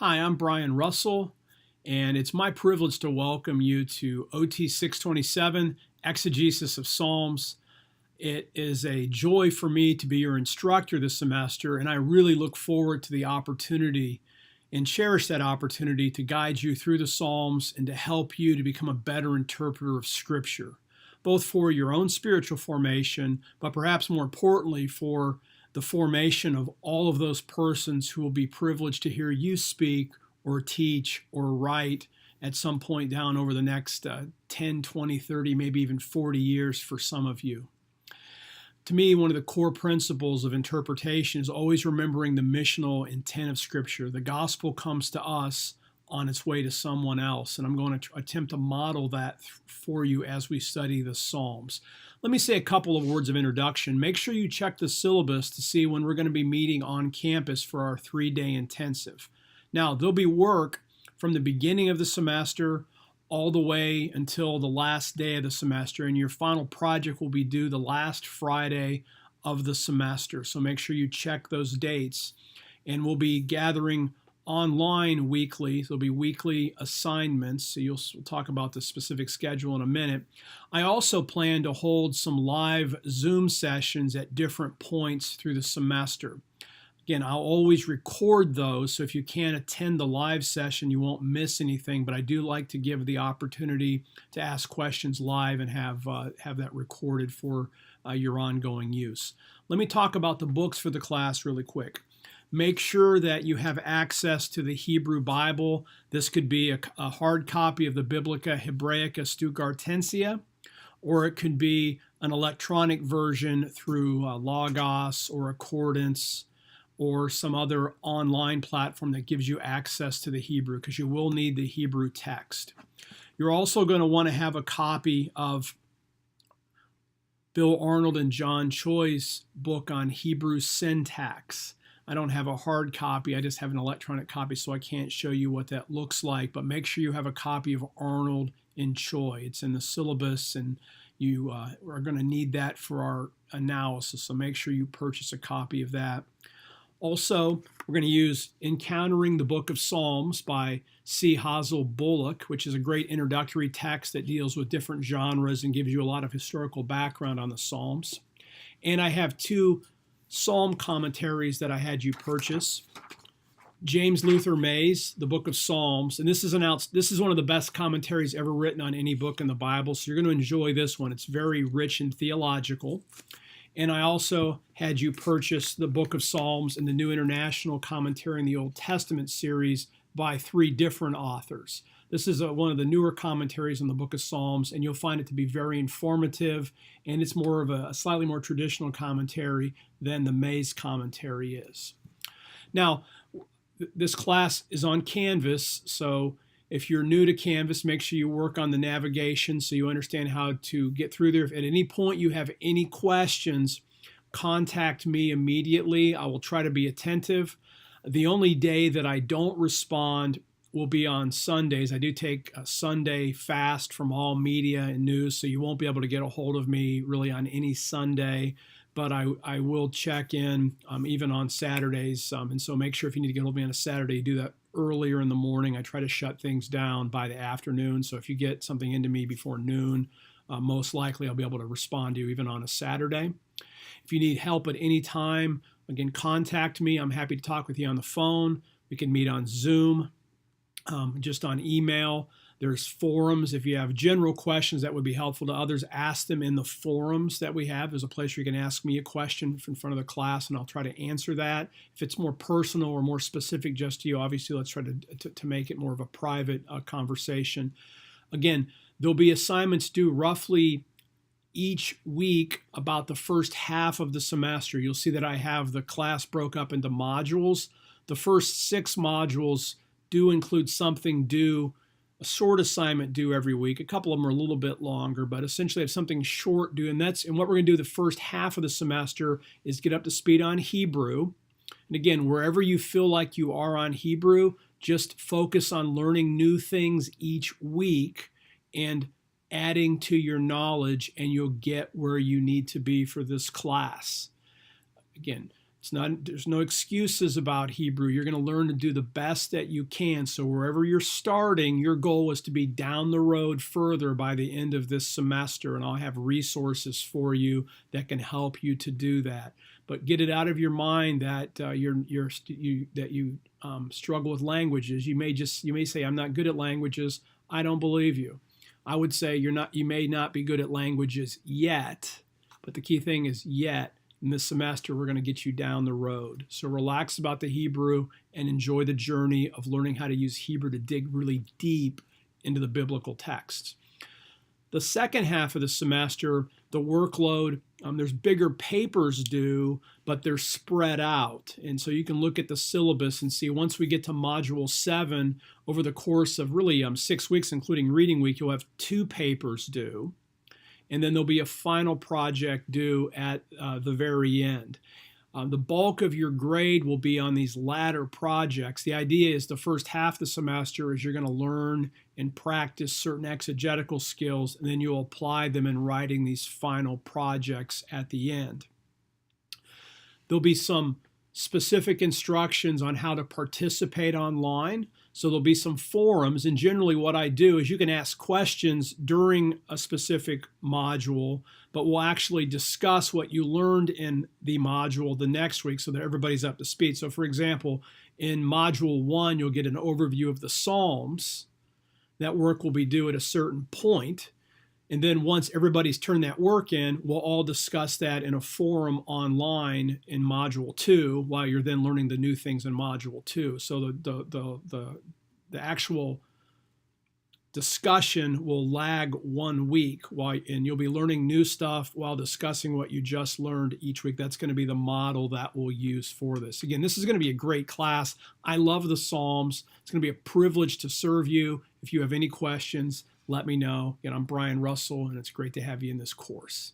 Hi, I'm Brian Russell, and it's my privilege to welcome you to OT627 Exegesis of Psalms. It is a joy for me to be your instructor this semester, and I really look forward to the opportunity and cherish that opportunity to guide you through the Psalms and to help you to become a better interpreter of Scripture, both for your own spiritual formation, but perhaps more importantly for the formation of all of those persons who will be privileged to hear you speak or teach or write at some point down over the next 10, 20, 30, maybe even 40 years for some of you. To me, one of the core principles of interpretation is always remembering the missional intent of Scripture. The gospel comes to us on its way to someone else, and I'm going to attempt to model that for you as we study the Psalms. Let me say a couple of words of introduction. Make sure you check the syllabus to see when we're going to be meeting on campus for our 3-day intensive. Now, there'll be work from the beginning of the semester all the way until the last day of the semester, and your final project will be due the last Friday of the semester. So make sure you check those dates, and we'll be gathering online weekly. There'll be weekly assignments, so we'll talk about the specific schedule in a minute. I also plan to hold some live Zoom sessions at different points through the semester. Again, I'll always record those, so if you can't attend the live session, you won't miss anything, but I do like to give the opportunity to ask questions live and have that recorded for your ongoing use. Let me talk about the books for the class really quick. Make sure that you have access to the Hebrew Bible. This could be a hard copy of the Biblica Hebraica Stuttgartensia, or it could be an electronic version through Logos or Accordance or some other online platform that gives you access to the Hebrew, because you will need the Hebrew text. You're also going to want to have a copy of Bill Arnold and John Choi's book on Hebrew syntax. I don't have a hard copy, I just have an electronic copy, so I can't show you what that looks like, but make sure you have a copy of Arnold and Choi. It's in the syllabus, and you are going to need that for our analysis, so make sure you purchase a copy of that. Also, we're going to use Encountering the Book of Psalms by C. Hazel Bullock, which is a great introductory text that deals with different genres and gives you a lot of historical background on the Psalms. And I have 2 Psalm commentaries that I had you purchase. James Luther May's The Book of Psalms, and this is one of the best commentaries ever written on any book in the Bible, so you're going to enjoy this one. It's very rich and theological. And I also had you purchase the Book of Psalms in the New International Commentary in the Old Testament series by 3 different authors. This is one of the newer commentaries on the Book of Psalms, and you'll find it to be very informative, and it's more of a slightly more traditional commentary than the May's commentary is. Now, this class is on Canvas, so if you're new to Canvas, make sure you work on the navigation so you understand how to get through there. If at any point you have any questions, contact me immediately. I will try to be attentive. The only day that I don't respond will be on Sundays. I do take a Sunday fast from all media and news, so you won't be able to get a hold of me really on any Sunday, but I will check in even on Saturdays, and so make sure if you need to get a hold of me on a Saturday, do that earlier in the morning. I try to shut things down by the afternoon, so if you get something into me before noon, most likely I'll be able to respond to you even on a Saturday. If you need help at any time, again, contact me. I'm happy to talk with you on the phone. We can meet on Zoom. Just on email. There's forums. If you have general questions that would be helpful to others, ask them in the forums that we have. There's a place where you can ask me a question in front of the class, and I'll try to answer that. If it's more personal or more specific just to you, obviously let's try to make it more of a private conversation. Again, there'll be assignments due roughly each week about the first half of the semester. You'll see that I have the class broke up into modules. The first 6 modules do include something due, a short assignment due every week. A couple of them are a little bit longer, but essentially have something short due. And what we're going to do the first half of the semester is get up to speed on Hebrew. And again, wherever you feel like you are on Hebrew, just focus on learning new things each week and adding to your knowledge, and you'll get where you need to be for this class. Again, There's no excuses about Hebrew. You're going to learn to do the best that you can. So wherever you're starting, your goal is to be down the road further by the end of this semester, and I'll have resources for you that can help you to do that. But get it out of your mind that you struggle with languages. You may say, I'm not good at languages. I don't believe you. I would say you may not be good at languages yet, but the key thing is yet. In this semester, we're going to get you down the road. So relax about the Hebrew and enjoy the journey of learning how to use Hebrew to dig really deep into the biblical texts. The second half of the semester, the workload, there's bigger papers due, but they're spread out. And so you can look at the syllabus and see once we get to Module 7, over the course of really 6 weeks, including reading week, you'll have 2 papers due. And then there'll be a final project due at the very end. The bulk of your grade will be on these latter projects. The idea is the first half of the semester is you're going to learn and practice certain exegetical skills, and then you'll apply them in writing these final projects at the end. There'll be some specific instructions on how to participate online. So there'll be some forums, and generally what I do is you can ask questions during a specific module, but we'll actually discuss what you learned in the module the next week so that everybody's up to speed. So for example, in Module 1, you'll get an overview of the Psalms. That work will be due at a certain point. And then once everybody's turned that work in, we'll all discuss that in a forum online in Module 2 while you're then learning the new things in Module 2. So the actual discussion will lag 1 week and you'll be learning new stuff while discussing what you just learned each week. That's going to be the model that we'll use for this. Again, this is going to be a great class. I love the Psalms. It's going to be a privilege to serve you. If you have any questions, let me know. Again, I'm Brian Russell, and it's great to have you in this course.